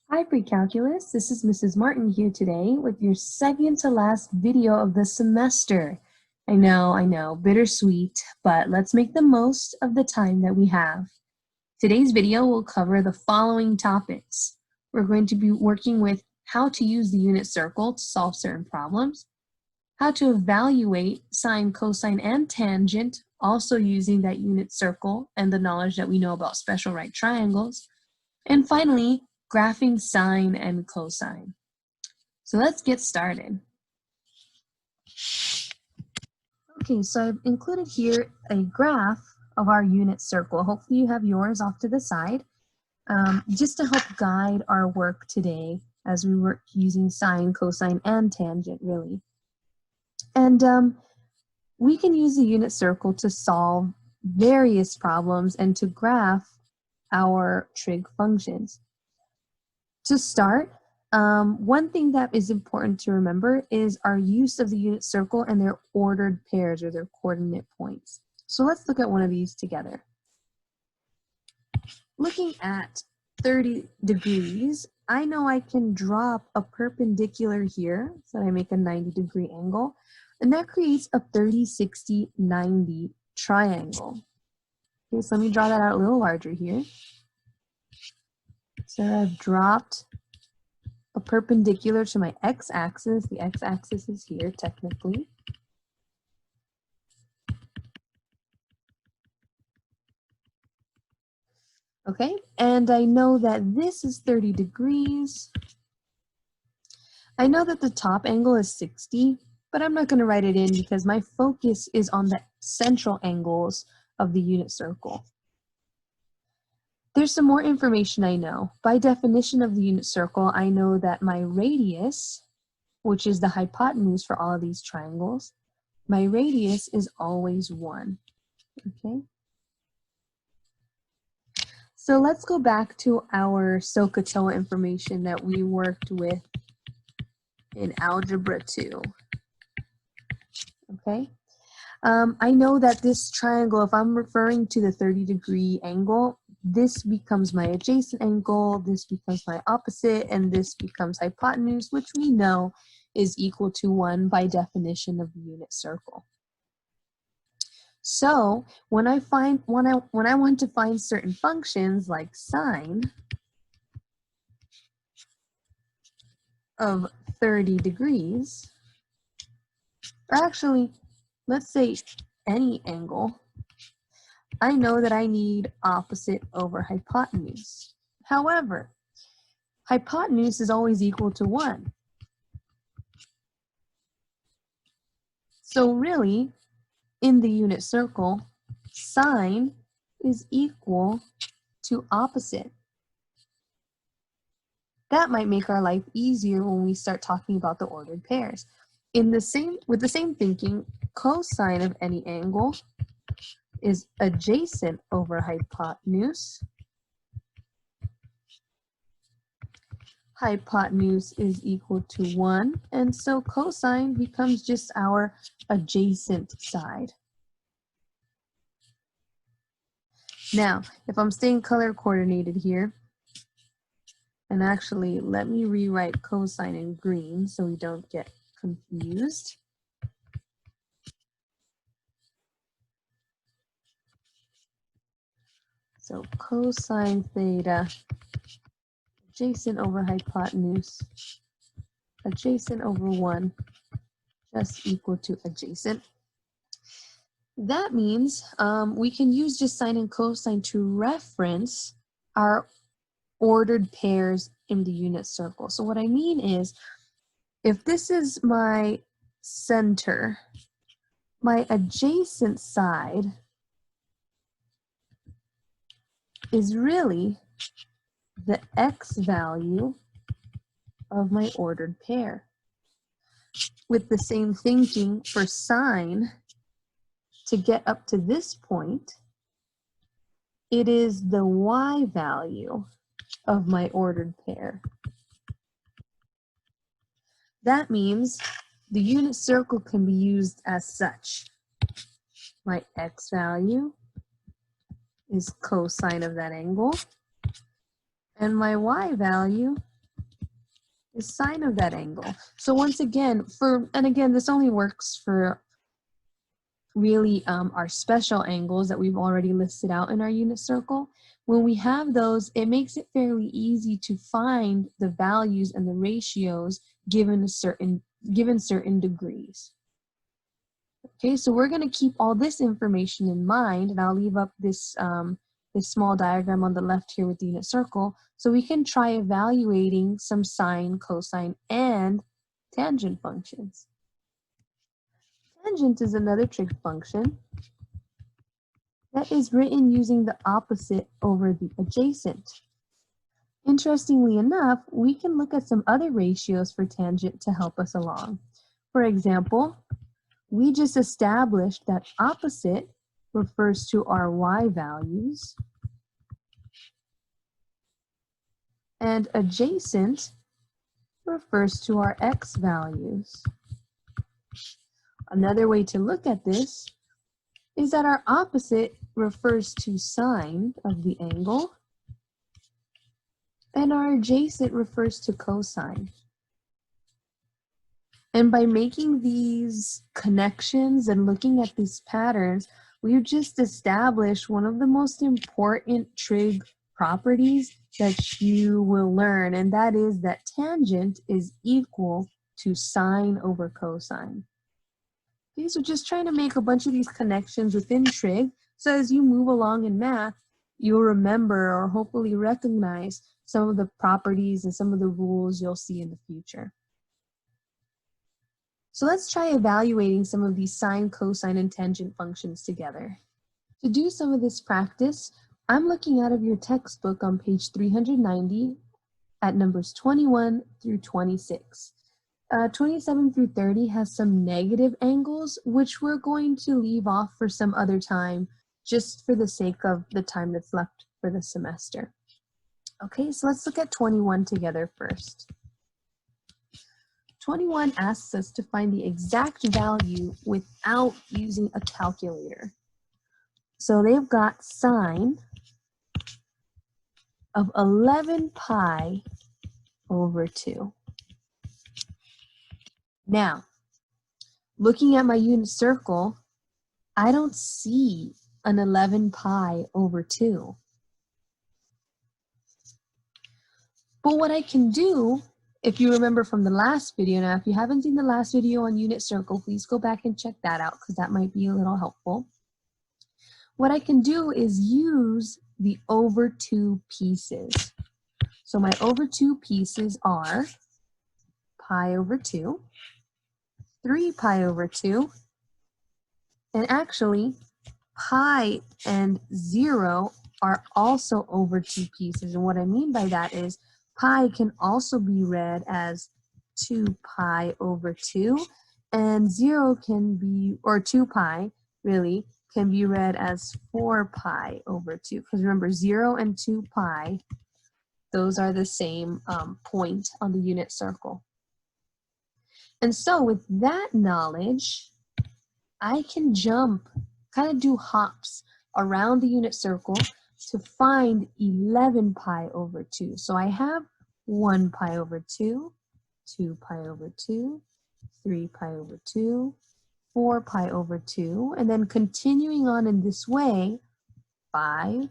Hi Pre-Calculus, this is Mrs. Martin here today with your second to last video of the semester. I know, bittersweet, but let's make the most of the time that we have. Today's video will cover the following topics. We're going to be working with how to use the unit circle to solve certain problems, how to evaluate sine, cosine, and tangent, also using that unit circle and the knowledge that we know about special right triangles, and finally, graphing sine and cosine. So let's get started. Okay, so I've included here a graph of our unit circle. Hopefully you have yours off to the side, just to help guide our work today as we work using sine, cosine, and tangent, really. And we can use the unit circle to solve various problems and to graph our trig functions. To start, one thing that is important to remember is our use of the unit circle and their ordered pairs or their coordinate points. So let's look at one of these together. Looking at 30 degrees, I know I can drop a perpendicular here, so I make a 90-degree angle, and that creates a 30, 60, 90 triangle. Okay, so let me draw that out a little larger here. So I've dropped a perpendicular to my x-axis. The x-axis is here technically. Okay, and I know that this is 30 degrees. I know that the top angle is 60, but I'm not going to write it in because my focus is on the central angles of the unit circle. There's some more information I know. By definition of the unit circle, I know that my radius, which is the hypotenuse for all of these triangles, my radius is always 1, okay? So let's go back to our SOHCAHTOA information that we worked with in Algebra 2, okay? I know that this triangle, if I'm referring to the 30-degree angle, this becomes my adjacent angle, this becomes my opposite, and this becomes hypotenuse, which we know is equal to 1 by definition of the unit circle. So when I want to find certain functions like sine of 30 degrees, or actually, let's say any angle, I know that I need opposite over hypotenuse. However, hypotenuse is always equal to 1. So really, in the unit circle, sine is equal to opposite. That might make our life easier when we start talking about the ordered pairs. With the same thinking, cosine of any angle is adjacent over hypotenuse. Hypotenuse is equal to 1, and so cosine becomes just our adjacent side. Now, if I'm staying color coordinated here, and actually let me rewrite cosine in green so we don't get confused. So cosine theta adjacent over hypotenuse, adjacent over 1, just equal to adjacent. That means we can use just sine and cosine to reference our ordered pairs in the unit circle. So what I mean is, if this is my center, my adjacent side is really the x value of my ordered pair. With the same thinking for sine, to get up to this point, it is the y value of my ordered pair. That means the unit circle can be used as such. My x value is cosine of that angle, and my y value the sine of that angle. So once again, and again, this only works for really our special angles that we've already listed out in our unit circle. When we have those, it makes it fairly easy to find the values and the ratios given certain degrees. Okay, so we're going to keep all this information in mind, and I'll leave up this this small diagram on the left here with the unit circle, so we can try evaluating some sine, cosine, and tangent functions. Tangent is another trig function that is written using the opposite over the adjacent. Interestingly enough, we can look at some other ratios for tangent to help us along. For example, we just established that opposite refers to our y values, and adjacent refers to our x values. Another way to look at this is that our opposite refers to sine of the angle, and our adjacent refers to cosine. And by making these connections and looking at these patterns, we've just established one of the most important trig properties that you will learn, and that is that tangent is equal to sine over cosine. Okay, so just trying to make a bunch of these connections within trig, so as you move along in math, you'll remember or hopefully recognize some of the properties and some of the rules you'll see in the future. So let's try evaluating some of these sine, cosine, and tangent functions together. To do some of this practice, I'm looking out of your textbook on page 390 at numbers 21 through 26. 27 through 30 has some negative angles, which we're going to leave off for some other time, just for the sake of the time that's left for the semester. Okay, so let's look at 21 together first. 21 asks us to find the exact value without using a calculator. So they've got sine of 11 pi over 2. Now, looking at my unit circle, I don't see an 11 pi over 2. But what I can do, if you remember from the last video, now if you haven't seen the last video on unit circle, please go back and check that out because that might be a little helpful. What I can do is use the over 2 pieces. So my over 2 pieces are pi over 2, 3 pi over 2, and actually pi and 0 are also over 2 pieces. And what I mean by that is pi can also be read as 2 pi over 2, and 0 can be, or 2 pi really, can be read as 4 pi over 2. Because remember, 0 and 2 pi, those are the same point on the unit circle. And so with that knowledge, I can jump, kind of do hops around the unit circle to find 11 pi over 2. So I have 1 pi over 2, 2 pi over 2, 3 pi over 2, 4 pi over 2, and then continuing on in this way, 5,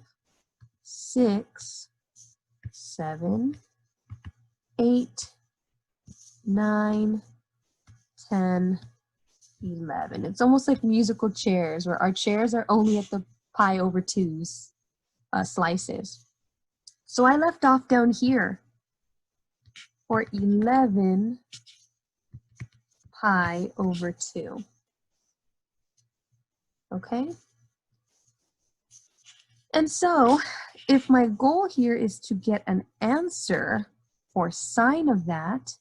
6, 7, 8, 9, 10, 11. It's almost like musical chairs, where our chairs are only at the pi over 2's slices. So I left off down here for 11 pi over 2. Okay? And so if my goal here is to get an answer for sine of that,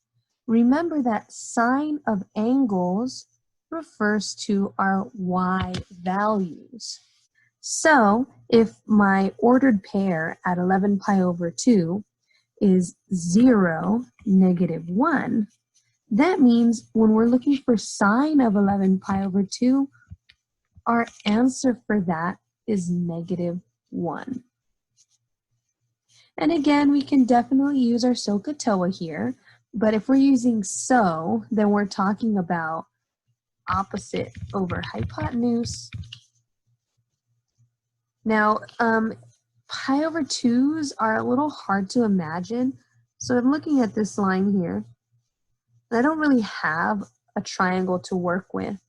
remember that sine of angles refers to our y values. So if my ordered pair at 11 pi over 2 is 0, -1, that means when we're looking for sine of 11 pi over 2, our answer for that is -1. And again, we can definitely use our SOHCAHTOA here, But if we're using so, then we're talking about opposite over hypotenuse. Now, pi over 2's are a little hard to imagine. So I'm looking at this line here. I don't really have a triangle to work with.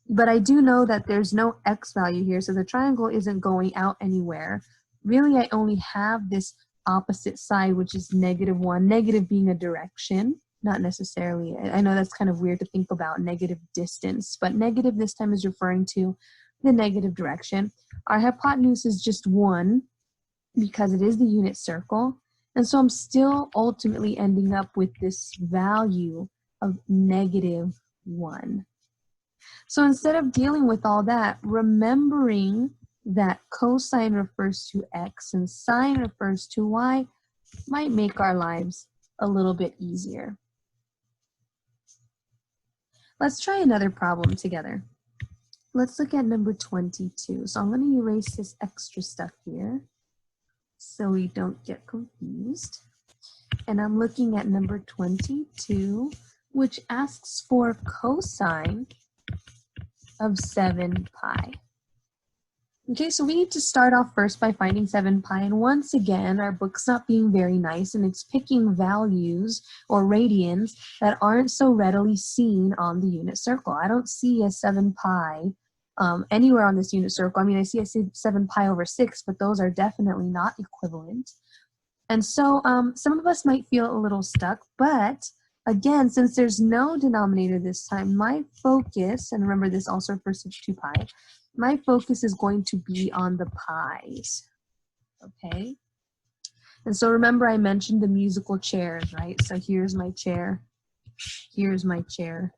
But I do know that there's no x value here, so the triangle isn't going out anywhere. Really, I only have this opposite side, which is -1, negative being a direction, not necessarily. I know that's kind of weird to think about negative distance, but negative this time is referring to the negative direction. Our hypotenuse is just 1 because it is the unit circle, and so I'm still ultimately ending up with this value of -1. So instead of dealing with all that, remembering that cosine refers to x and sine refers to y might make our lives a little bit easier. Let's try another problem together. Let's look at number 22. So I'm going to erase this extra stuff here so we don't get confused. And I'm looking at number 22, which asks for cosine of 7 pi. Okay, so we need to start off first by finding 7 pi, and once again, our book's not being very nice, and it's picking values or radians that aren't so readily seen on the unit circle. I don't see a 7 pi anywhere on this unit circle. I mean, I see a 7 pi over 6, but those are definitely not equivalent. And so some of us might feel a little stuck, but again, since there's no denominator this time, my focus, and remember this also refers to 2 pi, my focus is going to be on the pi's, okay? And so remember I mentioned the musical chairs, right? So here's my chair, here's my chair,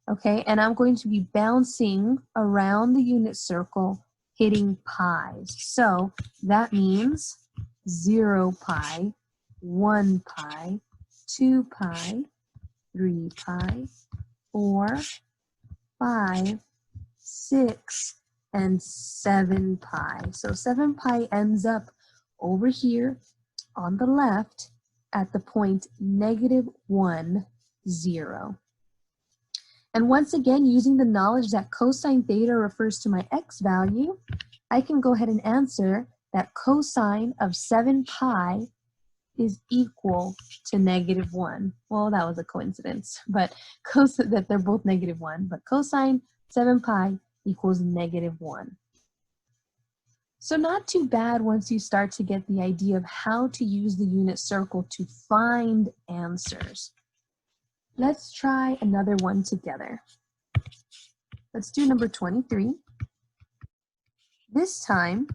okay? And I'm going to be bouncing around the unit circle, hitting pi's. So that means 0 pi, 1 pi, 2 pi, 3 pi, 4, 5, 6, and 7 pi. So 7 pi ends up over here on the left at the point -1, 0. And once again, using the knowledge that cosine theta refers to my x value, I can go ahead and answer that cosine of 7 pi is equal to -1. Well, that was a coincidence, but that they're both -1, but cosine 7 pi equals -1. So not too bad once you start to get the idea of how to use the unit circle to find answers. Let's try another one together. Let's do number 23. This time,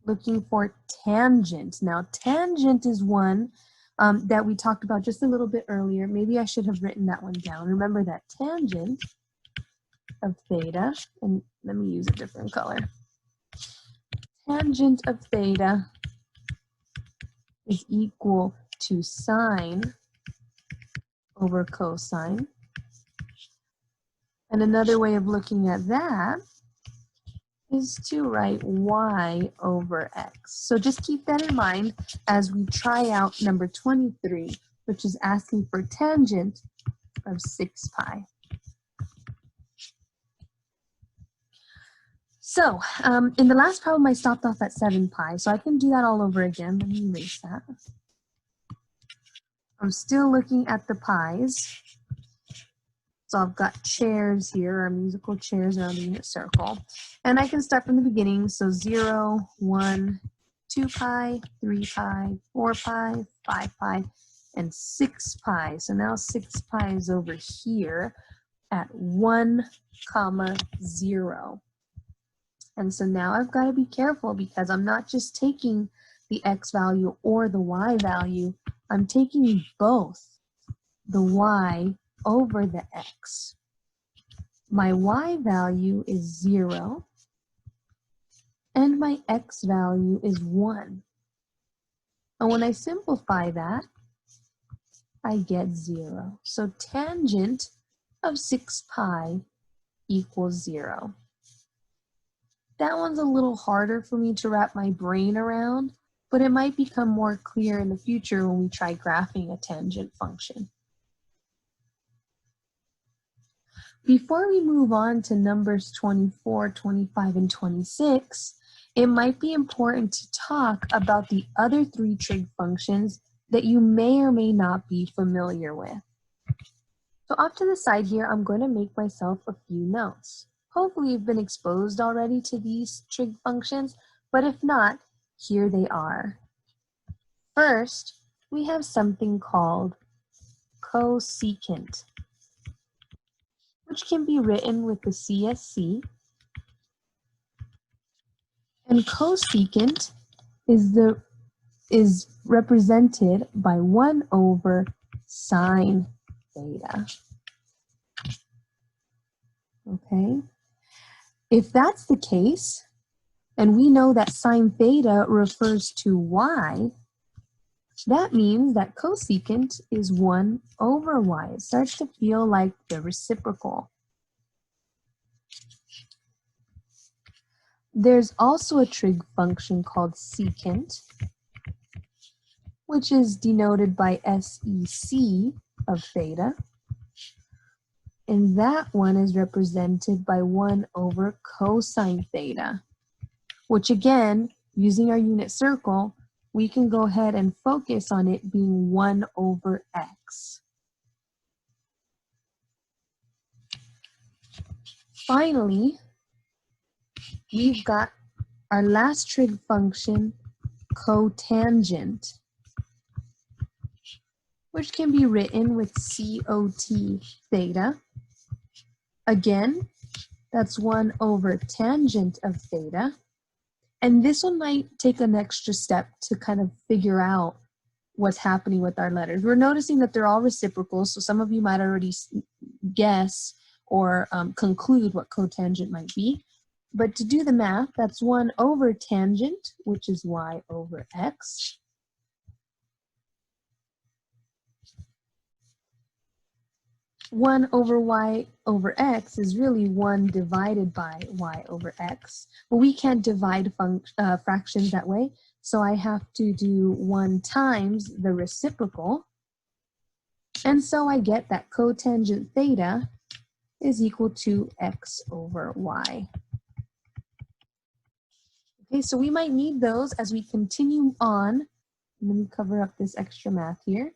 looking for tangent. Now, tangent is one that we talked about just a little bit earlier. Maybe I should have written that one down. Remember that tangent of theta, and let me use a different color. Tangent of theta is equal to sine over cosine. And another way of looking at that is to write y over x. So just keep that in mind as we try out number 23, which is asking for tangent of 6 pi. So in the last problem, I stopped off at 7 pi, so I can do that all over again. Let me erase that. I'm still looking at the pi's. So I've got chairs here, our musical chairs around the unit circle. And I can start from the beginning. So 0, 1, 2 pi, 3 pi, 4 pi, 5 pi, and 6 pi. So now 6 pi is over here at 1, 0. And so now I've got to be careful because I'm not just taking the x value or the y value. I'm taking both the y over the x. My y value is 0 and my x value is 1. And when I simplify that, I get 0. So tangent of 6 pi equals 0. That one's a little harder for me to wrap my brain around, but it might become more clear in the future when we try graphing a tangent function. Before we move on to numbers 24, 25, and 26, it might be important to talk about the other three trig functions that you may or may not be familiar with. So off to the side here, I'm going to make myself a few notes. Hopefully you've been exposed already to these trig functions, but if not, here they are. First, we have something called cosecant, which can be written with the CSC. And cosecant is represented by 1 over sine theta. Okay? If that's the case, and we know that sine theta refers to y, that means that cosecant is 1 over y. It starts to feel like the reciprocal. There's also a trig function called secant, which is denoted by SEC of theta. And that one is represented by 1 over cosine theta, which again, using our unit circle, we can go ahead and focus on it being 1 over x. Finally, we've got our last trig function, cotangent, which can be written with COT theta. Again, that's 1 over tangent of theta. And this one might take an extra step to kind of figure out what's happening with our letters. We're noticing that they're all reciprocal, so some of you might already guess or conclude what cotangent might be. But to do the math, that's 1 over tangent, which is y over x. One over y over x is really 1 divided by y over x. But we can't divide fractions that way, so I have to do 1 times the reciprocal. And so I get that cotangent theta is equal to x over y. Okay, so we might need those as we continue on. Let me cover up this extra math here.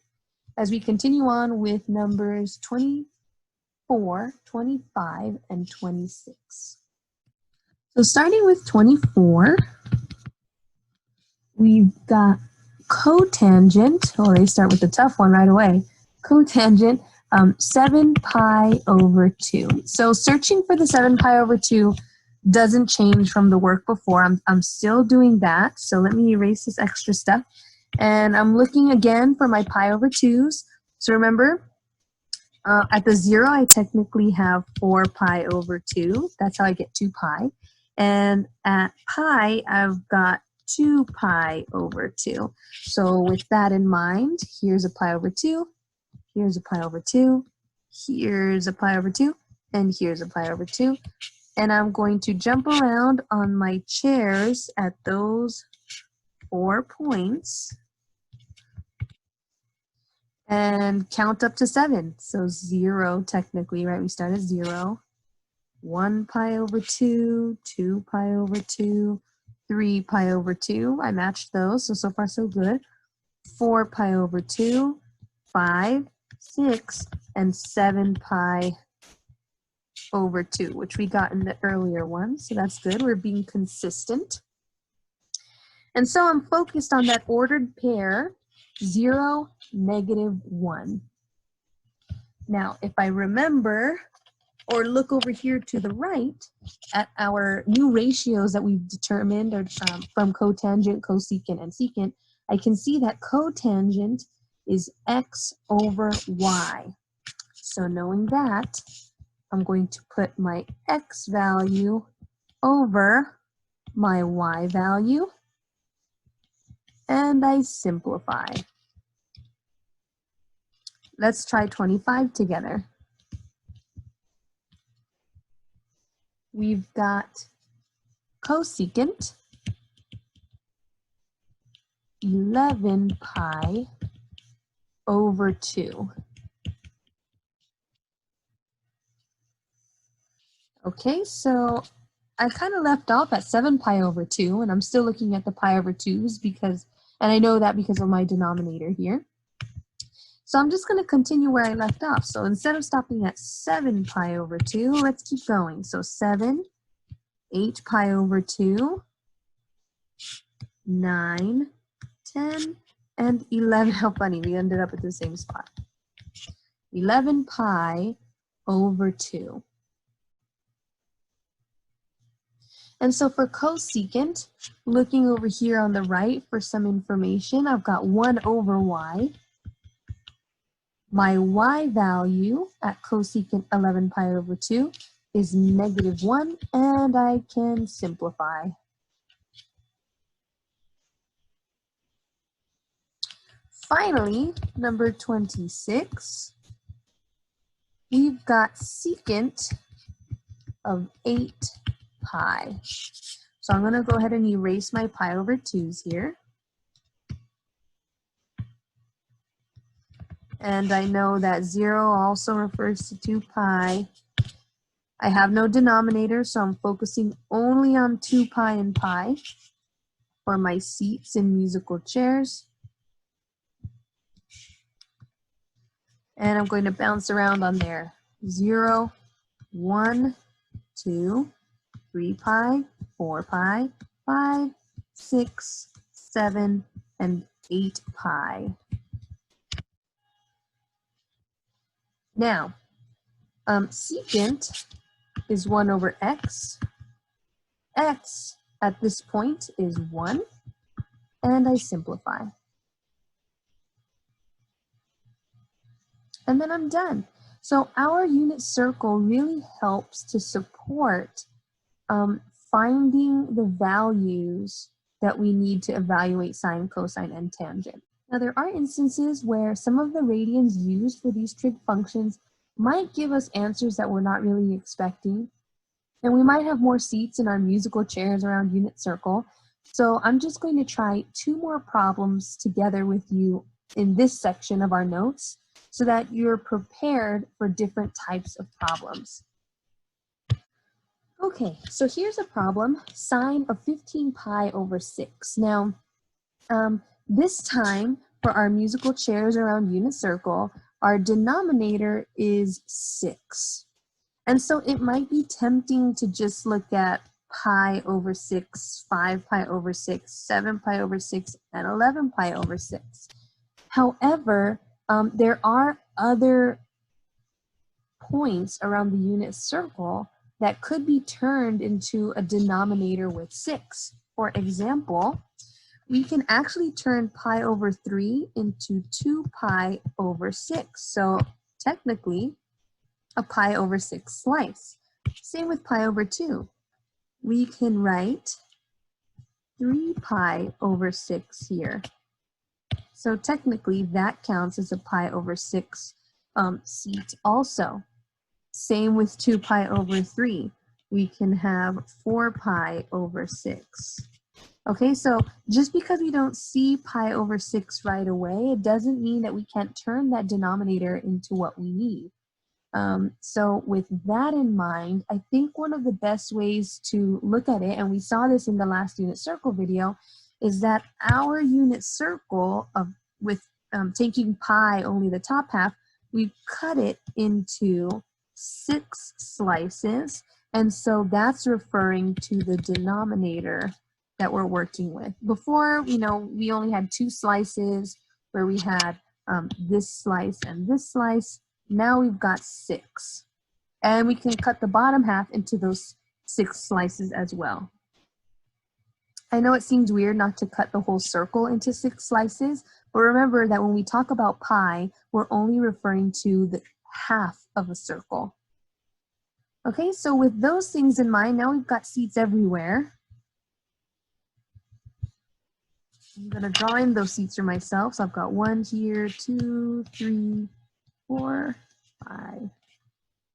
As we continue on with numbers 24, 25, and 26. So starting with 24, we've got cotangent, or they start with the tough one right away, cotangent 7 pi over 2. So searching for the 7 pi over 2 doesn't change from the work before. I'm still doing that, so let me erase this extra step. And I'm looking again for my pi over 2's. So remember, at the 0, I technically have 4 pi over 2. That's how I get 2 pi. And at pi, I've got 2 pi over 2. So with that in mind, here's a pi over 2, here's a pi over 2, here's a pi over 2, and here's a pi over 2. And I'm going to jump around on my chairs at those 4 points and count up to 7. So 0 technically, right? We start at 0. 1 pi over 2, 2 pi over 2, 3 pi over 2. I matched those, so far so good. 4 pi over 2, 5, 6, and 7 pi over 2, which we got in the earlier one, so that's good. We're being consistent. And so I'm focused on that ordered pair, 0, -1. Now, if I remember, or look over here to the right at our new ratios that we've determined from cotangent, cosecant, and secant, I can see that cotangent is x over y. So knowing that, I'm going to put my x value over my y value, and I simplify. Let's try 25 together. We've got cosecant 11 pi over 2. Okay, so I kind of left off at 7 pi over 2, and I'm still looking at the pi over 2's because, and I know that because of my denominator here. So I'm just going to continue where I left off. So instead of stopping at 7 pi over 2, let's keep going. So 7, 8 pi over 2, 9, 10, and 11. How funny, we ended up at the same spot. 11 pi over 2. And so for cosecant, looking over here on the right for some information, I've got 1 over y. My y value at cosecant 11 pi over 2 is -1, and I can simplify. Finally, number 26, we've got secant of 8 pi. So I'm going to go ahead and erase my pi over 2's here. And I know that 0 also refers to 2 pi. I have no denominator, so I'm focusing only on 2 pi and pi for my seats in musical chairs. And I'm going to bounce around on there. 0, 1, 2, 3 pi, 4 pi, 5, 6, 7, and 8 pi. Now, secant is 1 over x. X at this point is 1, and I simplify. And then I'm done. So our unit circle really helps to support finding the values that we need to evaluate sine, cosine, and tangent. Now there are instances where some of the radians used for these trig functions might give us answers that we're not really expecting. And we might have more seats in our musical chairs around unit circle. So I'm just going to try 2 more problems together with you in this section of our notes so that you're prepared for different types of problems. Okay, so here's a problem, sine of 15 pi over 6. Now, this time for our musical chairs around unit circle, our denominator is 6. And so it might be tempting to just look at pi over 6, 5 pi over 6, 7 pi over 6, and 11 pi over 6. However, there are other points around the unit circle that could be turned into a denominator with 6. For example, we can actually turn pi over 3 into 2 pi over 6. So technically, a pi over 6 slice. Same with pi over 2. We can write 3 pi over 6 here. So technically, that counts as a pi over 6 seat also. Same with 2 pi over 3. We can have 4 pi over 6. Okay, so just because we don't see pi over 6 right away, it doesn't mean that we can't turn that denominator into what we need. So with that in mind, I think one of the best ways to look at it, and we saw this in the last unit circle video, is that our unit circle with taking pi only the top half, we cut it into 6 slices, and so that's referring to the denominator that we're working with. Before, we only had 2 slices where we had this slice and this slice. Now we've got 6, and we can cut the bottom half into those 6 slices as well. I know it seems weird not to cut the whole circle into 6 slices, but remember that when we talk about pi, we're only referring to the half of a circle. Okay, so with those things in mind, now we've got seats everywhere. I'm going to draw in those seats for myself. So I've got 1 here, 2, 3, 4, 5,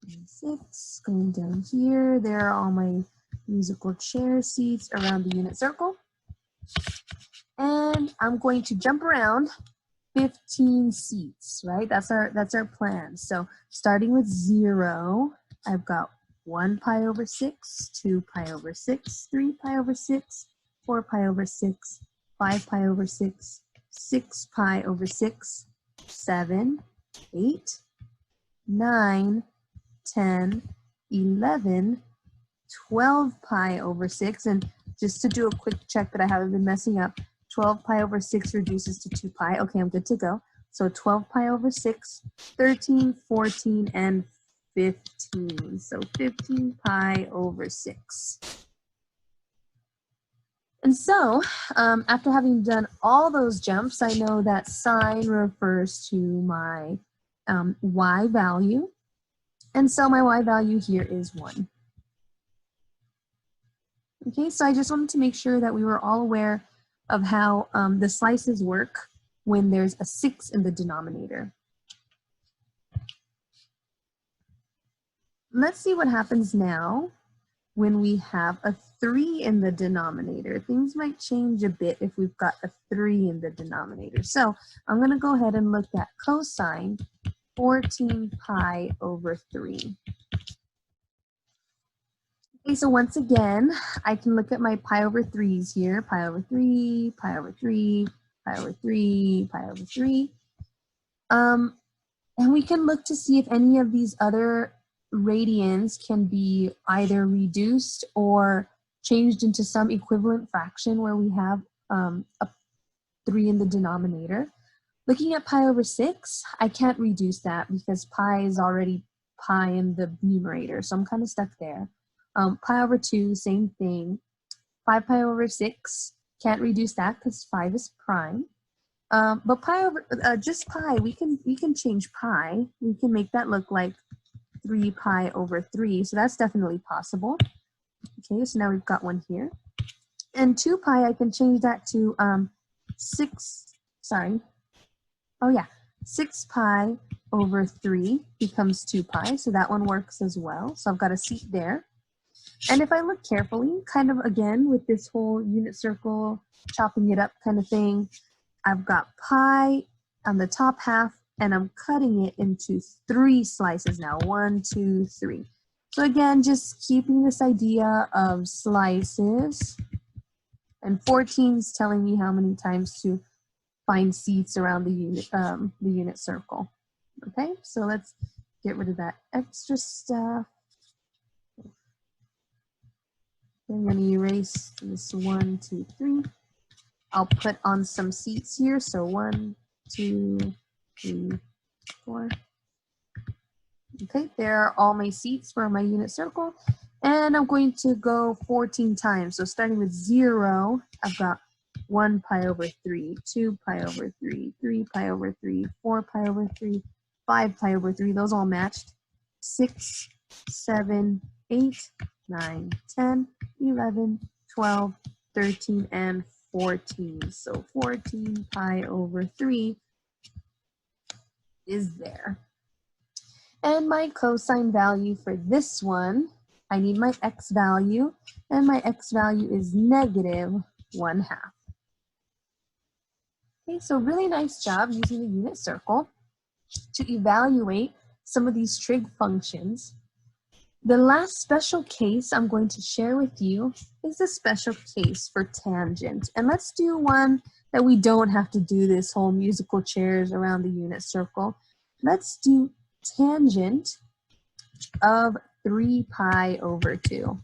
and 6. Going down here, there are all my musical chair seats around the unit circle. And I'm going to jump around 15 seats, right? That's our plan. So starting with 0, I've got 1 pi over 6, 2 pi over 6, 3 pi over 6, 4 pi over 6, 5 pi over 6, 6 pi over 6, 7, 8, 9, 10, 11, 12 pi over 6. And just to do a quick check that I haven't been messing up, 12 pi over 6 reduces to 2 pi. Okay, I'm good to go. So 12 pi over 6, 13, 14, and 15. So 15 pi over 6. And so after having done all those jumps, I know that sine refers to my y value. And so my y value here is 1. Okay, so I just wanted to make sure that we were all aware of how the slices work when there's a 6 in the denominator. Let's see what happens now when we have a 3 in the denominator. Things might change a bit if we've got a 3 in the denominator. So I'm going to go ahead and look at cosine 14 pi over 3. Okay, so once again, I can look at my pi over 3's here. Pi over 3, pi over 3, pi over 3, pi over 3. And we can look to see if any of these other radians can be either reduced or changed into some equivalent fraction where we have a 3 in the denominator. Looking at pi over 6, I can't reduce that because pi is already pi in the numerator, so I'm kind of stuck there. Pi over 2, same thing. 5 pi over 6, can't reduce that because 5 is prime. But pi over, just pi, we can change pi. We can make that look like 3 pi over 3, so that's definitely possible. Okay, so now we've got one here. And 2 pi, I can change that to 6 pi over 3 becomes 2 pi, so that one works as well. So I've got a seat there. And if I look carefully, kind of again with this whole unit circle, chopping it up kind of thing, I've got pi on the top half, and I'm cutting it into 3 slices now. 1, 2, 3. So again, just keeping this idea of slices. And 14 is telling me how many times to find seats around the unit circle. Okay, so let's get rid of that extra stuff. I'm going to erase this 1, 2, 3. I'll put on some seats here. So 1, 2, 3, 4. Okay, there are all my seats for my unit circle. And I'm going to go 14 times. So starting with 0, I've got 1 pi over 3, 2 pi over 3, 3 pi over 3, 4 pi over 3, 5 pi over 3. Those all matched. 6, 7, 8, 9, 10, 11, 12, 13, and 14. So 14 pi over 3 is there. And my cosine value for this one, I need my x value, and my x value is -1/2. Okay, so really nice job using the unit circle to evaluate some of these trig functions. The last special case I'm going to share with you is a special case for tangent. And let's do one that we don't have to do this whole musical chairs around the unit circle. Let's do tangent of 3 pi over 2.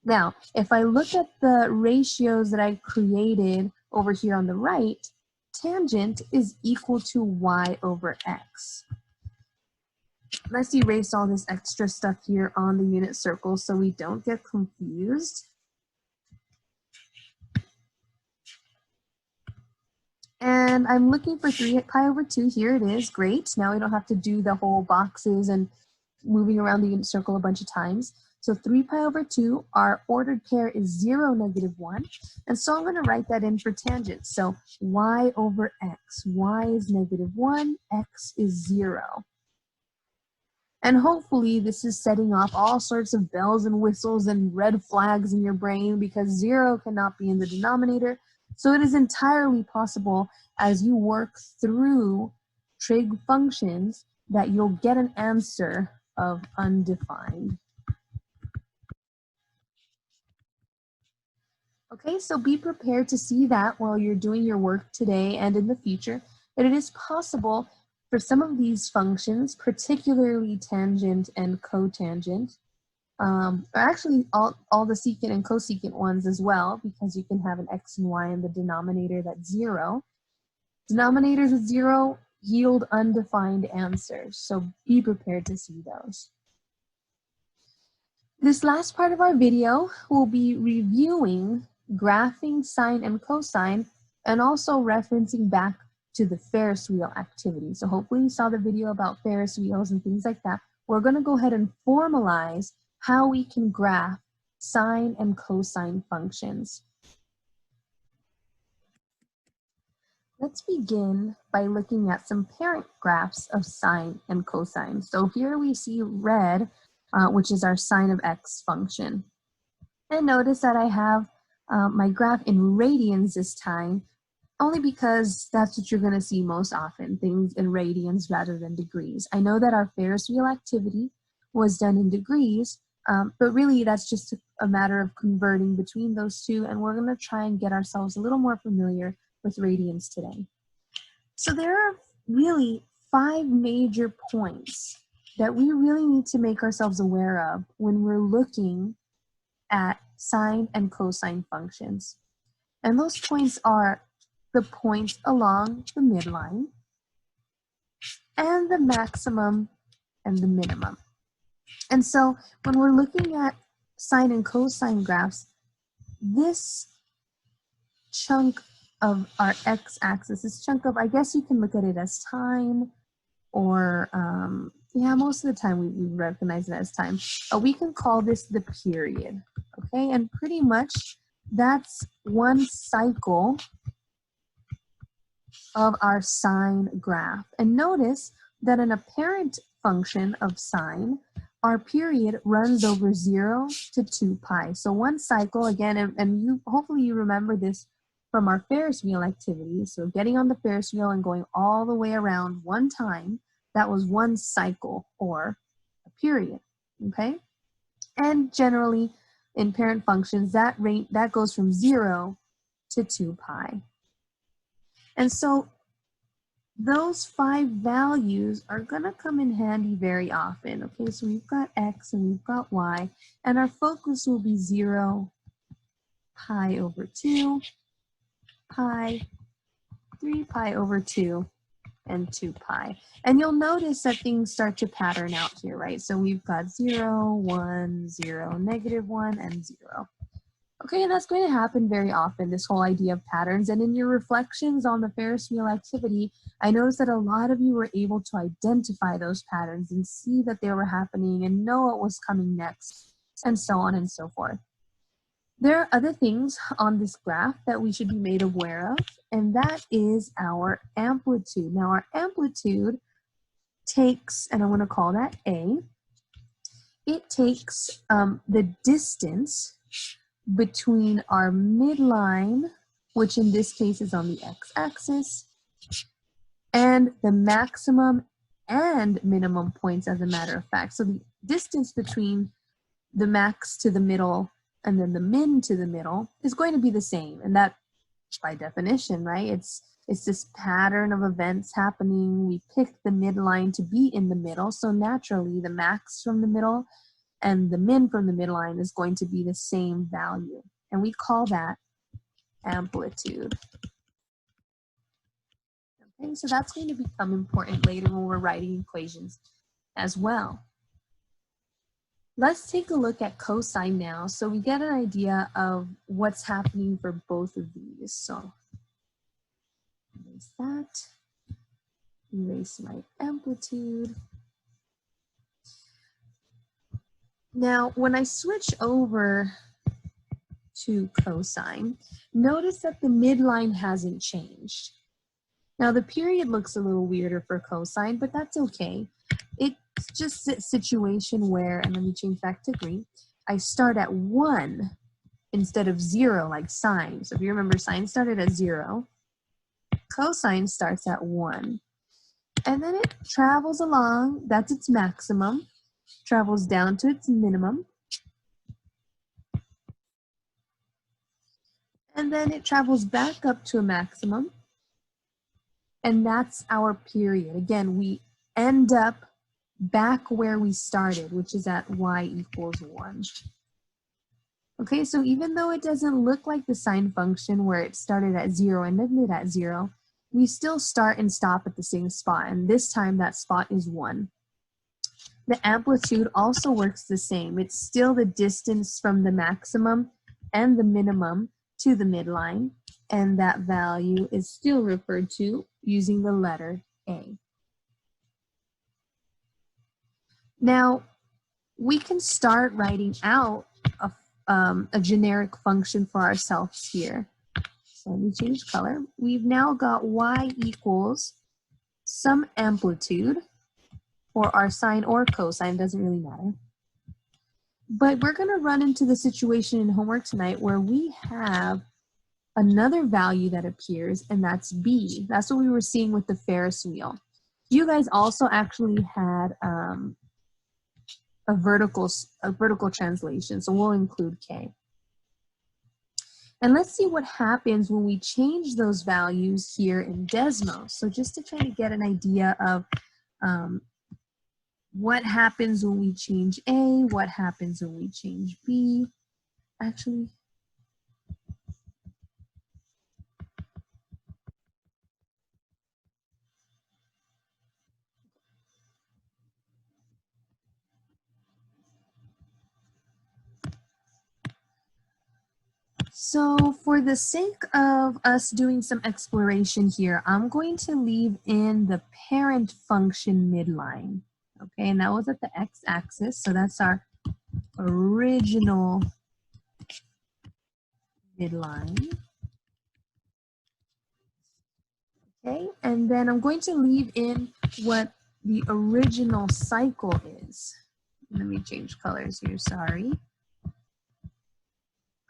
Now, if I look at the ratios that I created over here on the right, tangent is equal to y over x. Let's erase all this extra stuff here on the unit circle so we don't get confused. And I'm looking for 3 pi over 2. Here it is. Great. Now we don't have to do the whole boxes and moving around the unit circle a bunch of times. So 3 pi over 2, our ordered pair is 0, -1. And so I'm going to write that in for tangent. So y over x. Y is -1, x is 0. And hopefully this is setting off all sorts of bells and whistles and red flags in your brain because 0 cannot be in the denominator. So it is entirely possible as you work through trig functions that you'll get an answer of undefined. Okay, so be prepared to see that while you're doing your work today and in the future, that it is possible for some of these functions, particularly tangent and cotangent, or actually all the secant and cosecant ones as well, because you can have an x and y in the denominator that's 0. Denominators with 0 yield undefined answers, so be prepared to see those. This last part of our video will be reviewing graphing sine and cosine and also referencing back to the Ferris wheel activity. So hopefully you saw the video about Ferris wheels and things like that. We're going to go ahead and formalize how we can graph sine and cosine functions. Let's begin by looking at some parent graphs of sine and cosine. So here we see red, which is our sine of x function. And notice that I have my graph in radians this time, only because that's what you're going to see most often, things in radians rather than degrees. I know that our Ferris wheel activity was done in degrees, but really that's just a matter of converting between those two, and we're going to try and get ourselves a little more familiar with radians today. So there are really 5 major points that we really need to make ourselves aware of when we're looking at sine and cosine functions. And those points are the points along the midline and the maximum and the minimum. And so when we're looking at sine and cosine graphs, this chunk of our x-axis, this chunk of, I guess you can look at it as time, or yeah, most of the time we recognize it as time. We can call this the period, okay? And pretty much that's one cycle of our sine graph. And notice that in a parent function of sine, our period runs over 0 to 2 pi. So one cycle, again, and you hopefully you remember this from our Ferris wheel activity. So getting on the Ferris wheel and going all the way around one time, that was one cycle or a period, okay? And generally in parent functions, that goes from 0 to 2 pi. And so those 5 values are going to come in handy very often. Okay, so we've got x and we've got y, and our focus will be 0, pi over 2, pi, 3 pi over 2, and 2 pi. And you'll notice that things start to pattern out here, right? So we've got 0, 1, 0, -1, and 0. Okay, and that's going to happen very often, this whole idea of patterns. And in your reflections on the Ferris wheel activity, I noticed that a lot of you were able to identify those patterns and see that they were happening and know what was coming next, and so on and so forth. There are other things on this graph that we should be made aware of, and that is our amplitude. Now, our amplitude takes, and I want to call that A, it takes the distance between our midline, which in this case is on the x-axis, and the maximum and minimum points, as a matter of fact. So the distance between the max to the middle and then the min to the middle is going to be the same. And that, by definition, right, it's this pattern of events happening. We pick the midline to be in the middle, so naturally the max from the middle and the min from the midline is going to be the same value. And we call that amplitude. Okay, so that's going to become important later when we're writing equations as well. Let's take a look at cosine now, so we get an idea of what's happening for both of these. So erase that, erase my amplitude. Now, when I switch over to cosine, notice that the midline hasn't changed. Now, the period looks a little weirder for cosine, but that's okay. It's just a situation where, and let me change back to green, I start at 1 instead of 0 like sine. So if you remember, sine started at 0, cosine starts at 1. And then it travels along, that's its maximum, travels down to its minimum, and then it travels back up to a maximum, and that's our period. Again, we end up back where we started, which is at y equals 1. Okay, so even though it doesn't look like the sine function where it started at 0 and ended at 0, we still start and stop at the same spot, and this time that spot is 1. The amplitude also works the same. It's still the distance from the maximum and the minimum to the midline, and that value is still referred to using the letter A. Now, we can start writing out a generic function for ourselves here. So let me change color. We've now got y equals some amplitude for our sine or cosine, doesn't really matter. But we're going to run into the situation in homework tonight where we have another value that appears, and that's b. That's what we were seeing with the Ferris wheel. You guys also actually had a vertical translation, so we'll include k. And let's see what happens when we change those values here in Desmos. So just to try to get an idea of what happens when we change A, what happens when we change B. Actually, so for the sake of us doing some exploration here, I'm going to leave in the parent function midline. Okay, and that was at the x-axis, so that's our original midline. Okay, and then I'm going to leave in what the original cycle is. Let me change colors here, sorry.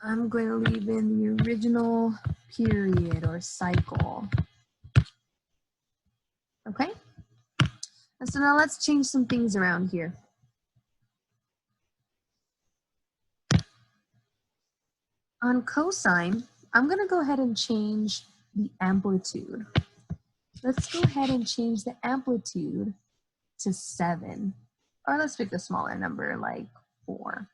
I'm going to leave in the original period or cycle. Okay? And so now let's change some things around here. On cosine, I'm going to go ahead and change the amplitude. Let's go ahead and change the amplitude to 7. Or let's pick a smaller number like 4.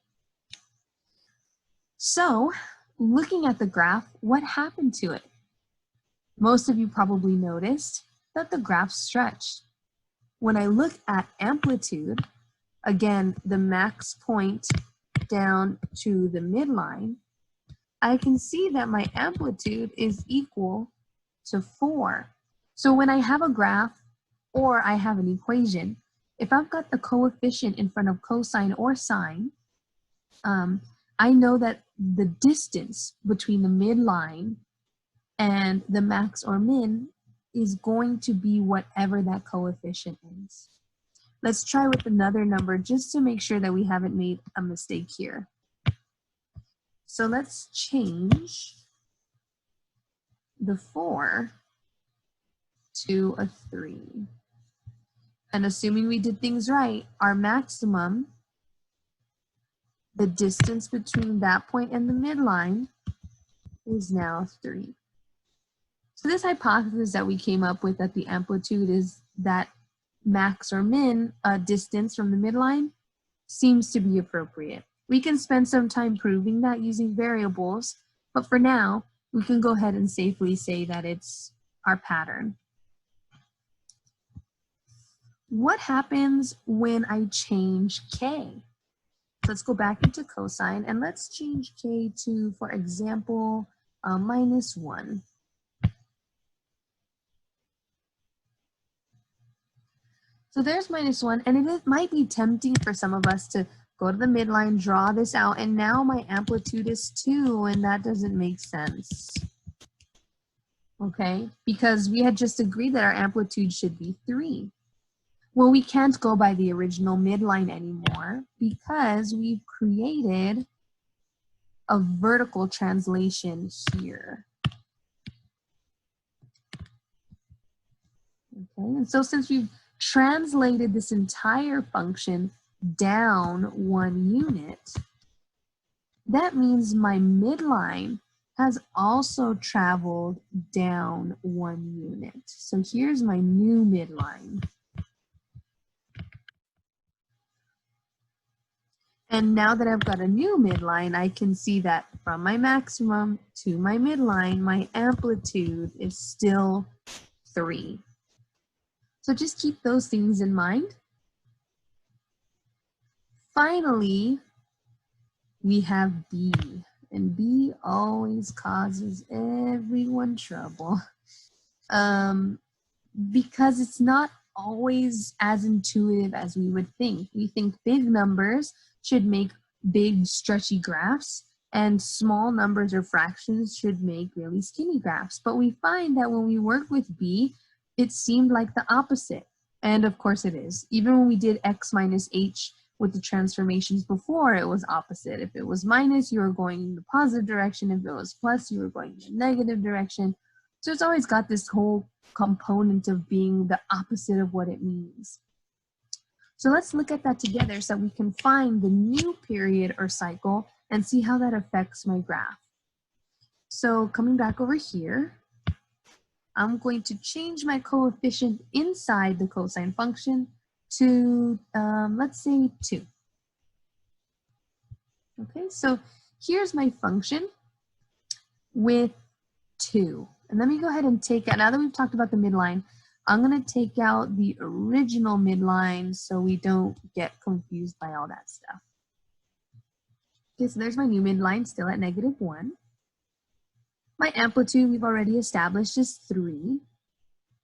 So, looking at the graph, what happened to it? Most of you probably noticed that the graph stretched. When I look at amplitude, again, the max point down to the midline, I can see that my amplitude is equal to 4. So when I have a graph or I have an equation, if I've got the coefficient in front of cosine or sine, I know that the distance between the midline and the max or min is going to be whatever that coefficient is. Let's try with another number just to make sure that we haven't made a mistake here. So let's change the 4 to a 3. And assuming we did things right, our maximum, the distance between that point and the midline, is now 3. So this hypothesis that we came up with that the amplitude is that max or min distance from the midline seems to be appropriate. We can spend some time proving that using variables, but for now, we can go ahead and safely say that it's our pattern. What happens when I change k? So let's go back into cosine and let's change k to, for example, -1. So there's -1, and it might be tempting for some of us to go to the midline, draw this out, and now my amplitude is 2, and that doesn't make sense. Okay, because we had just agreed that our amplitude should be 3. Well, we can't go by the original midline anymore because we've created a vertical translation here. Okay, and so since we've translated this entire function down 1 unit, that means my midline has also traveled down 1 unit. So here's my new midline. And now that I've got a new midline, I can see that from my maximum to my midline, my amplitude is still 3. So just keep those things in mind. Finally, we have B, and B always causes everyone trouble because it's not always as intuitive as we would think. We think big numbers should make big stretchy graphs, and small numbers or fractions should make really skinny graphs. But we find that when we work with B, it seemed like the opposite. And of course it is. Even when we did x minus h with the transformations before, it was opposite. If it was minus, you were going in the positive direction. If it was plus, you were going in the negative direction. So it's always got this whole component of being the opposite of what it means. So let's look at that together so we can find the new period or cycle and see how that affects my graph. So coming back over here, I'm going to change my coefficient inside the cosine function to, let's say 2. Okay, so here's my function with 2. And let me go ahead and take out, now that we've talked about the midline, I'm going to take out the original midline so we don't get confused by all that stuff. Okay, so there's my new midline, still at -1. My amplitude we've already established is 3.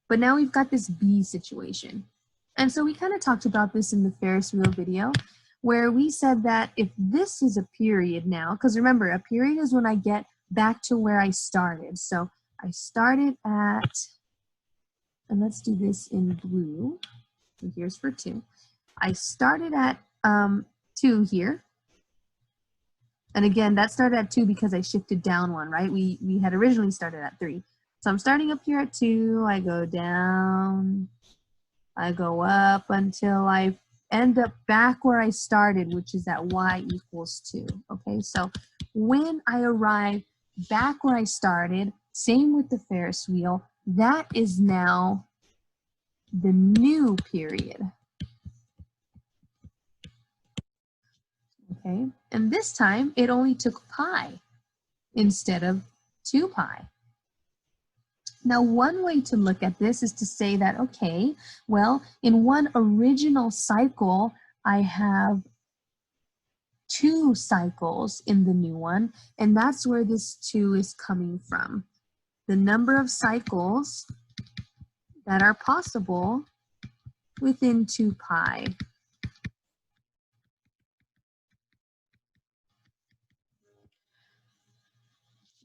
But now we've got this B situation. And so we kind of talked about this in the Ferris wheel video, where we said that if this is a period now, because remember, a period is when I get back to where I started. So I started at, and let's do this in blue. So here's for 2. I started at 2 here. And again, that started at 2 because I shifted down 1, right? We had originally started at 3. So I'm starting up here at 2, I go down, I go up until I end up back where I started, which is at y equals 2, okay? So when I arrive back where I started, same with the Ferris wheel, that is now the new period. Okay, and this time it only took pi instead of 2 pi. Now, one way to look at this is to say that, okay, well, in one original cycle, I have 2 cycles in the new one, and that's where this 2 is coming from. The number of cycles that are possible within 2 pi.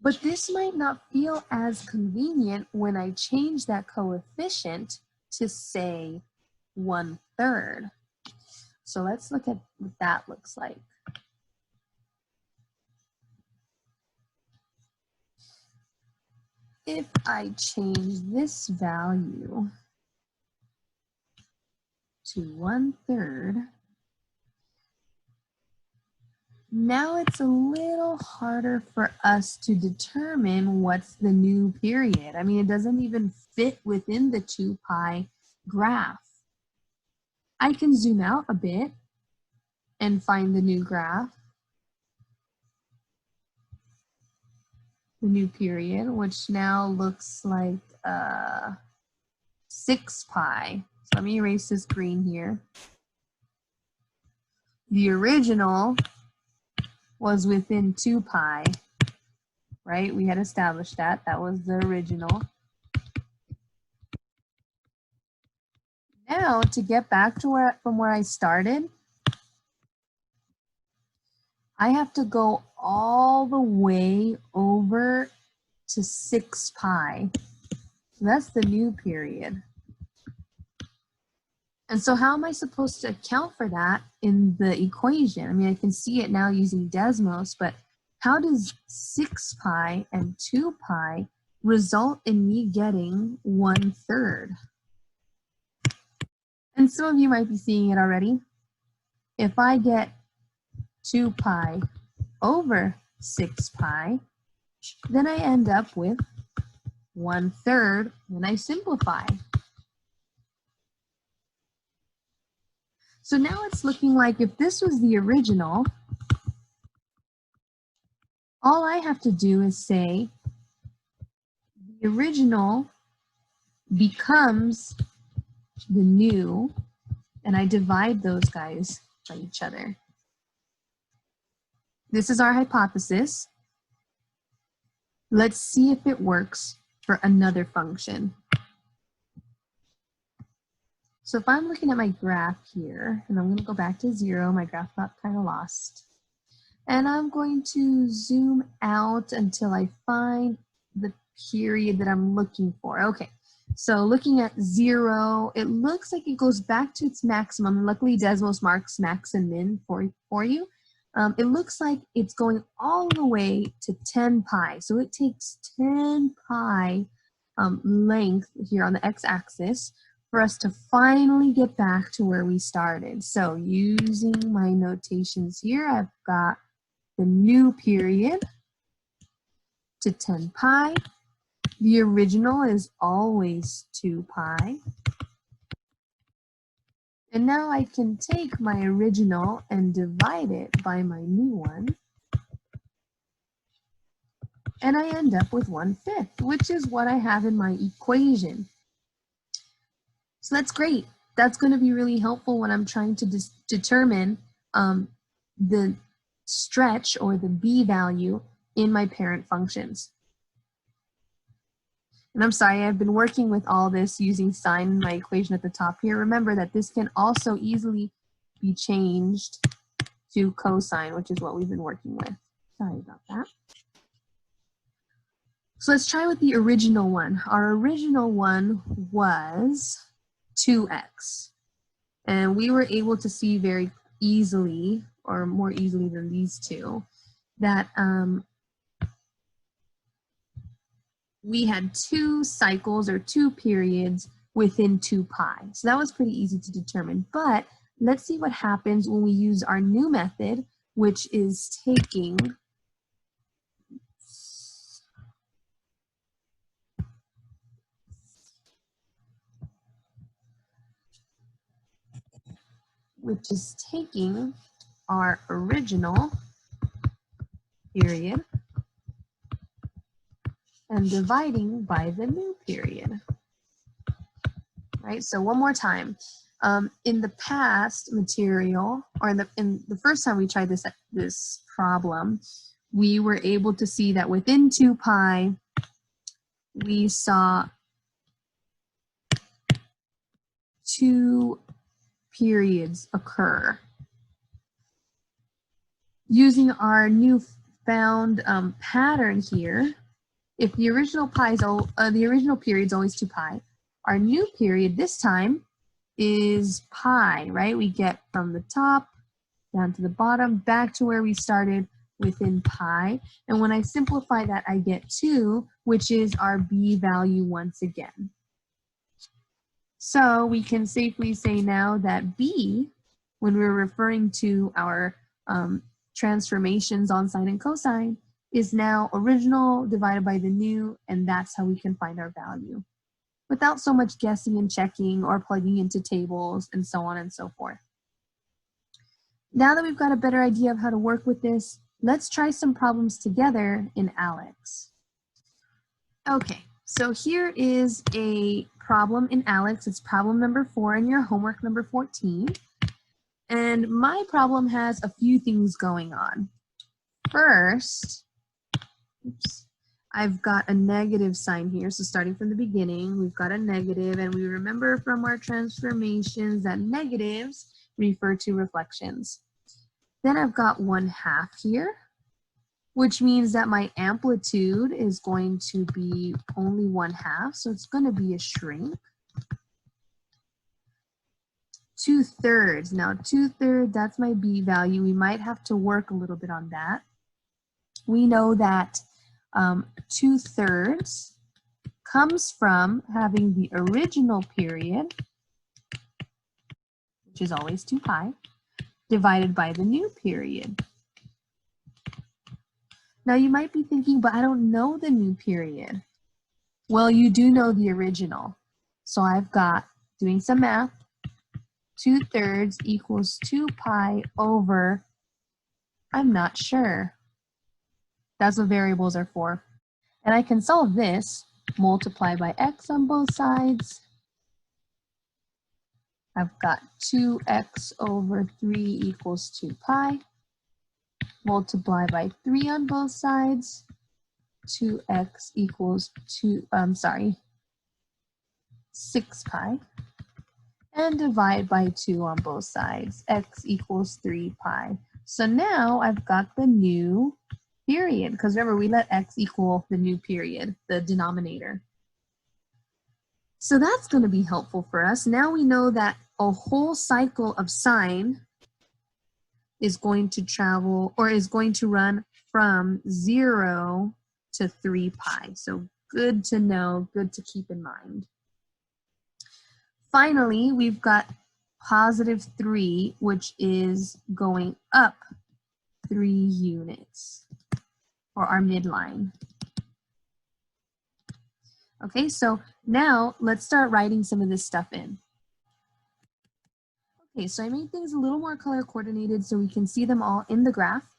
But this might not feel as convenient when I change that coefficient to, say, 1/3. So let's look at what that looks like. If I change this value to 1/3, now it's a little harder for us to determine what's the new period. I mean, it doesn't even fit within the 2 pi graph. I can zoom out a bit and find the new graph, the new period, which now looks like 6 pi. So let me erase this green here. The original was within 2 pi, right? We had established that. That was the original. Now, to get back to from where I started, I have to go all the way over to 6 pi. So that's the new period. And so how am I supposed to account for that in the equation? I mean, I can see it now using Desmos, but how does 6 pi and 2 pi result in me getting 1/3? And some of you might be seeing it already. If I get 2 pi over 6 pi, then I end up with 1/3 when I simplify. So now it's looking like if this was the original, all I have to do is say the original becomes the new, and I divide those guys by each other. This is our hypothesis. Let's see if it works for another function. So if I'm looking at my graph here, and I'm going to go back to 0, my graph got kind of lost. And I'm going to zoom out until I find the period that I'm looking for. Okay, so looking at 0, it looks like it goes back to its maximum. Luckily, Desmos marks max and min for you. It looks like it's going all the way to 10 pi. So it takes 10 pi length here on the x-axis for us to finally get back to where we started. So using my notations here, I've got the new period to 10 pi. The original is always 2 pi. And now I can take my original and divide it by my new one. And I end up with 1/5, which is what I have in my equation. So that's great. That's going to be really helpful when I'm trying to determine the stretch or the b value in my parent functions. And I'm sorry, I've been working with all this using sine in my equation at the top here. Remember that this can also easily be changed to cosine, which is what we've been working with. Sorry about that. So let's try with the original one. Our original one was 2x. And we were able to see very easily, or more easily than these two, that we had 2 cycles or 2 periods within 2 pi. So that was pretty easy to determine. But let's see what happens when we use our new method, which is taking our original period and dividing by the new period. Right, so one more time. In the past material, or in the first time we tried this problem, we were able to see that within 2 pi, we saw 2 periods occur. Using our newfound pattern here, if the original period is always 2 pi, our new period this time is pi, right? We get from the top down to the bottom, back to where we started within pi. And when I simplify that, I get 2, which is our b value once again. So we can safely say now that b, when we're referring to our transformations on sine and cosine, is now original divided by the new, and that's how we can find our value, without so much guessing and checking or plugging into tables and so on and so forth. Now that we've got a better idea of how to work with this, let's try some problems together in ALEX. Okay, so here is a problem in ALEX. It's problem number 4 in your homework number 14. And my problem has a few things going on. First, I've got a negative sign here. So starting from the beginning, we've got a negative, and we remember from our transformations that negatives refer to reflections. Then I've got 1/2 here, which means that my amplitude is going to be only 1/2, so it's going to be a shrink. 2/3. Now 2/3, that's my b value. We might have to work a little bit on that. we know that 2/3 comes from having the original period, which is always 2 pi, divided by the new period. Now you might be thinking, but I don't know the new period. Well, you do know the original. So I've got, doing some math, 2/3 equals 2 pi over, I'm not sure. That's what variables are for. And I can solve this, multiply by x on both sides. I've got 2x over 3 equals 2 pi. Multiply by 3 on both sides. 2x equals 6 pi. And divide by 2 on both sides. X equals 3 pi. So now I've got the new period, because remember, we let x equal the new period, the denominator. So that's going to be helpful for us. Now we know that a whole cycle of sine is going to travel, or is going to run from 0 to 3 pi. So good to know, good to keep in mind. Finally, we've got +3, which is going up 3 units, or our midline. Okay, so now let's start writing some of this stuff in. Okay, so I made things a little more color coordinated so we can see them all in the graph.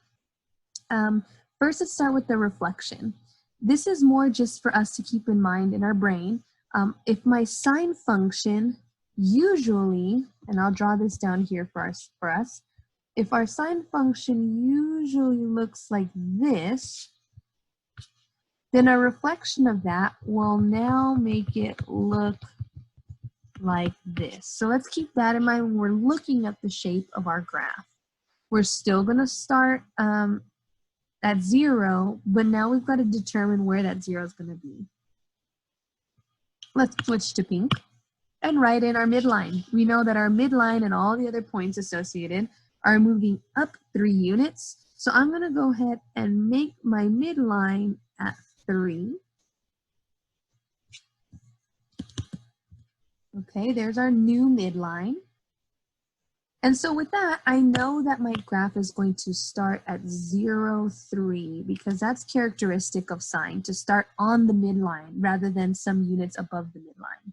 First, let's start with the reflection. This is more just for us to keep in mind in our brain. If my sine function usually, and I'll draw this down here for us, if our sine function usually looks like this, then a reflection of that will now make it look like this. So let's keep that in mind when we're looking at the shape of our graph. We're still going to start at 0, but now we've got to determine where that 0 is going to be. Let's switch to pink and write in our midline. We know that our midline and all the other points associated are moving up 3 units. So I'm going to go ahead and make my midline at 3. Okay, there's our new midline. And so with that, I know that my graph is going to start at 0, 3, because that's characteristic of sine, to start on the midline rather than some units above the midline.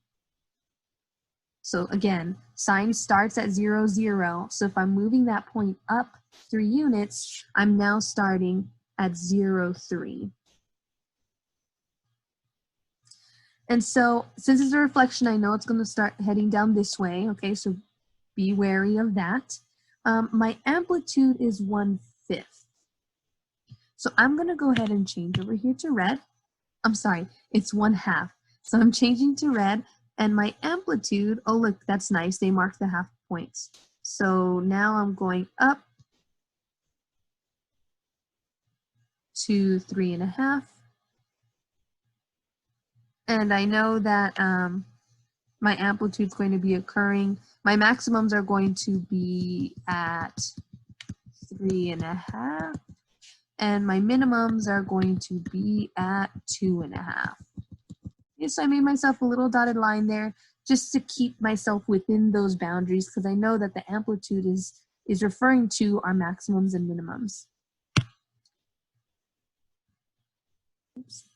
So again, sine starts at 0, 0. So if I'm moving that point up 3 units, I'm now starting at 0, 3. And so since it's a reflection, I know it's going to start heading down this way. Okay, so be wary of that. My amplitude is 1/5. So I'm going to go ahead and change over here to red. I'm sorry, it's 1/2. So I'm changing to red, and my amplitude, oh look, that's nice. They marked the half points. So now I'm going up to 3.5. And I know that my amplitude is going to be occurring. My maximums are going to be at 3.5, and my minimums are going to be at 2.5. Okay, so I made myself a little dotted line there just to keep myself within those boundaries, because I know that the amplitude is referring to our maximums and minimums. Oops,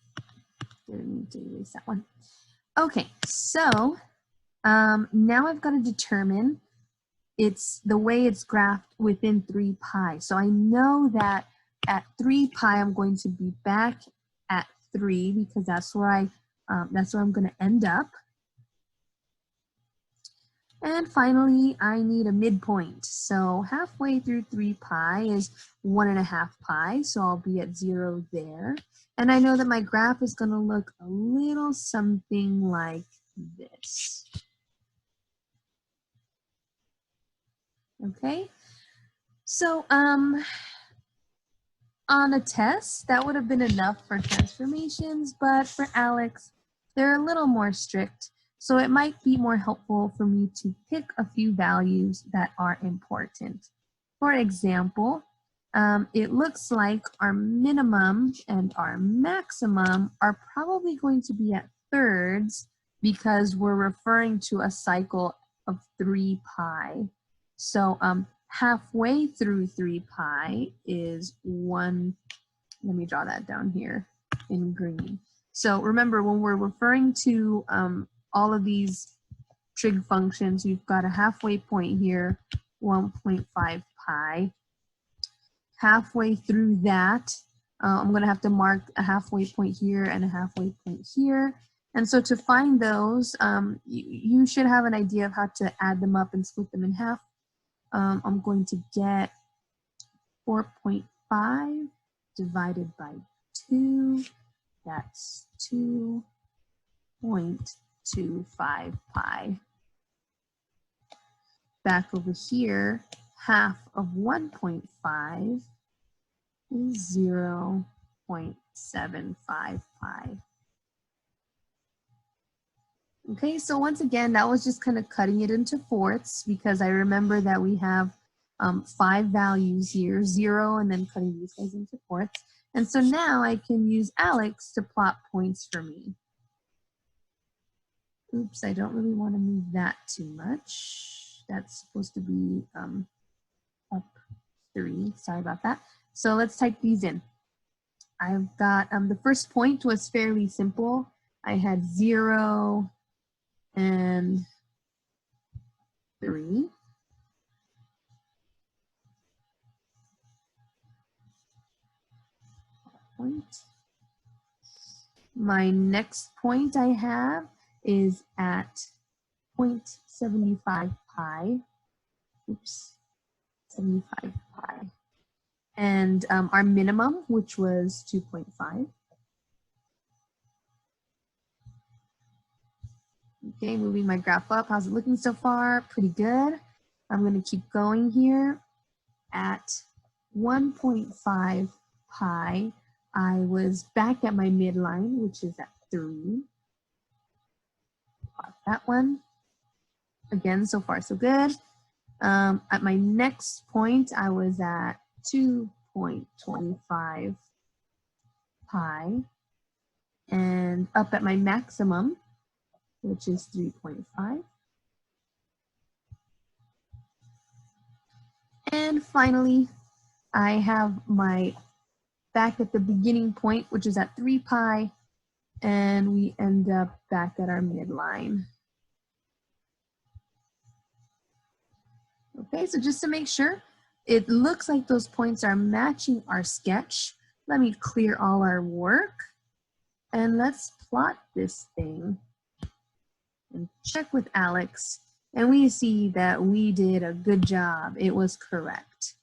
didn't need to erase that one. Okay, so now I've got to determine the way it's graphed within 3 pi. So I know that at 3 pi I'm going to be back at 3, because that's where I'm going to end up. And finally, I need a midpoint. So halfway through 3 pi is 1.5 pi, so I'll be at 0 there. And I know that my graph is going to look a little something like this. Okay, so on a test, that would have been enough for transformations, but for Alex, they're a little more strict. So it might be more helpful for me to pick a few values that are important. For example, it looks like our minimum and our maximum are probably going to be at thirds because we're referring to a cycle of 3 pi. So halfway through 3 pi is 1. Let me draw that down here in green. So remember, when we're referring to all of these trig functions, we've got a halfway point here, 1.5 pi. Halfway through that, I'm going to have to mark a halfway point here and a halfway point here. And so to find those, you should have an idea of how to add them up and split them in half. I'm going to get 4.5 divided by 2. That's 2.25 pi. Back over here, half of 1.5 is 0.75 pi. Okay, so once again, that was just kind of cutting it into fourths because I remember that we have 5 values here, 0, and then cutting these guys into fourths. And so now I can use Alex to plot points for me. Oops, I don't really want to move that too much. That's supposed to be up 3. Sorry about that. So let's type these in. I've got, the first point was fairly simple. I had 0 and 3. Point. My next point I have is at 0.75 pi. Oops, 75 pi. And our minimum, which was 2.5. Okay, moving my graph up. How's it looking so far? Pretty good. I'm going to keep going here. At 1.5 pi, I was back at my midline, which is at 3. Got that one. Again, so far so good. At my next point, I was at 2.25 pi. And up at my maximum, which is 3.5. And finally, I have my back at the beginning point, which is at 3 pi, and we end up back at our midline. Okay, so just to make sure, it looks like those points are matching our sketch. Let me clear all our work, and let's plot this thing and check with Alex, and we see that we did a good job. It was correct.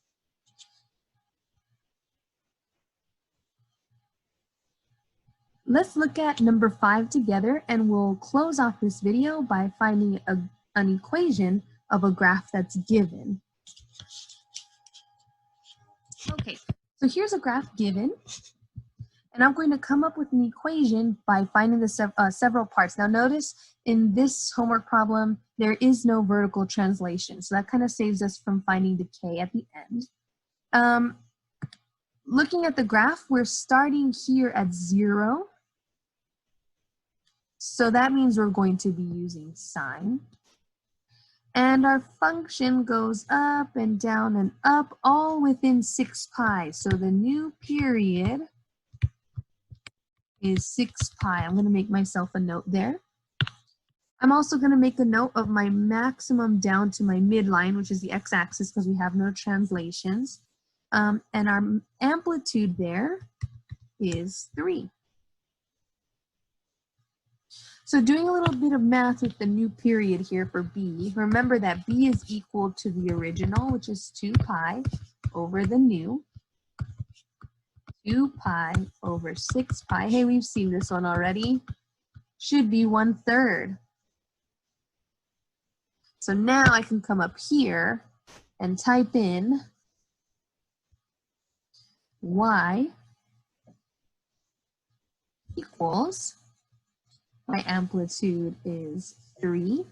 Let's look at number 5 together, and we'll close off this video by finding an equation of a graph that's given. Okay, so here's a graph given, and I'm going to come up with an equation by finding the several parts. Now notice in this homework problem, there is no vertical translation, so that kind of saves us from finding the k at the end. Looking at the graph, we're starting here at 0. So that means we're going to be using sine. And our function goes up and down and up, all within 6 pi. So the new period is 6 pi. I'm going to make myself a note there. I'm also going to make a note of my maximum down to my midline, which is the x-axis because we have no translations. And our amplitude there is 3. So doing a little bit of math with the new period here for b, remember that b is equal to the original, which is 2 pi over the new. 2 pi over 6 pi. Hey, we've seen this one already. Should be 1/3. So now I can come up here and type in y equals, my amplitude is 3.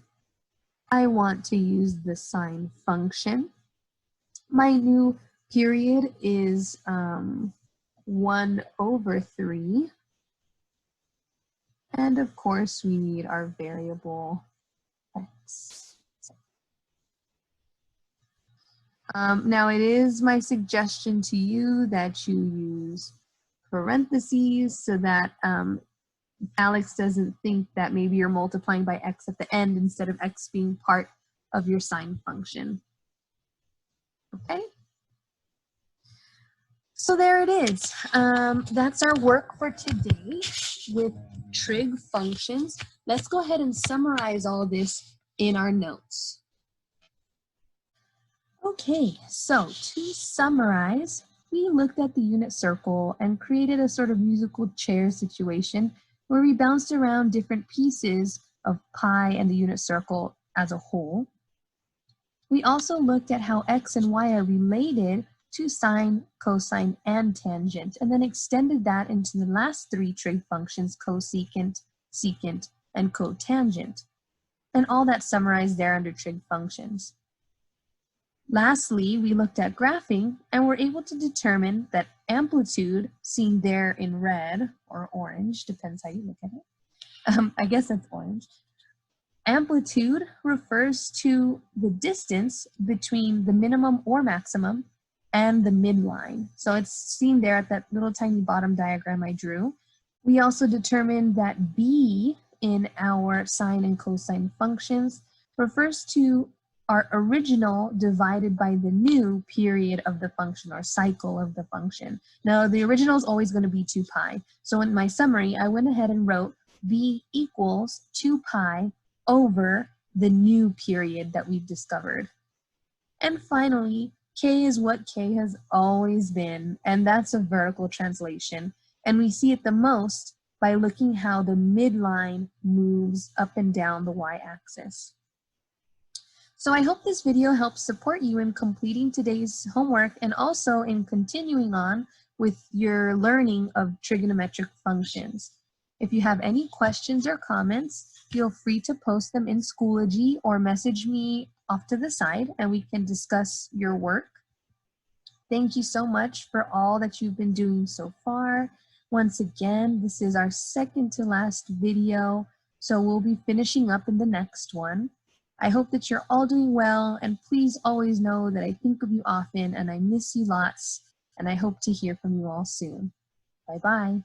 I want to use the sine function. My new Period is 1/3. And of course, we need our variable x. Now, it is my suggestion to you that you use parentheses so that Alex doesn't think that maybe you're multiplying by x at the end instead of x being part of your sine function. Okay? So there it is. That's our work for today with trig functions. Let's go ahead and summarize all this in our notes. Okay, so to summarize, we looked at the unit circle and created a sort of musical chair situation where we bounced around different pieces of pi and the unit circle as a whole. We also looked at how x and y are related to sine, cosine, and tangent, and then extended that into the last three trig functions, cosecant, secant, and cotangent. And all that summarized there under trig functions. Lastly, we looked at graphing and were able to determine that amplitude, seen there in red or orange, depends how you look at it. I guess that's orange. Amplitude refers to the distance between the minimum or maximum and the midline. So it's seen there at that little tiny bottom diagram I drew. We also determined that b in our sine and cosine functions refers to our original divided by the new period of the function or cycle of the function. Now the original is always going to be 2 pi. So in my summary, I went ahead and wrote b equals 2 pi over the new period that we've discovered. And finally, k is what k has always been, and that's a vertical translation. And we see it the most by looking how the midline moves up and down the y-axis. So I hope this video helps support you in completing today's homework and also in continuing on with your learning of trigonometric functions. If you have any questions or comments, feel free to post them in Schoology or message me off to the side and we can discuss your work. Thank you so much for all that you've been doing so far. Once again, this is our second to last video, so we'll be finishing up in the next one. I hope that you're all doing well, and please always know that I think of you often and I miss you lots, and I hope to hear from you all soon. Bye-bye.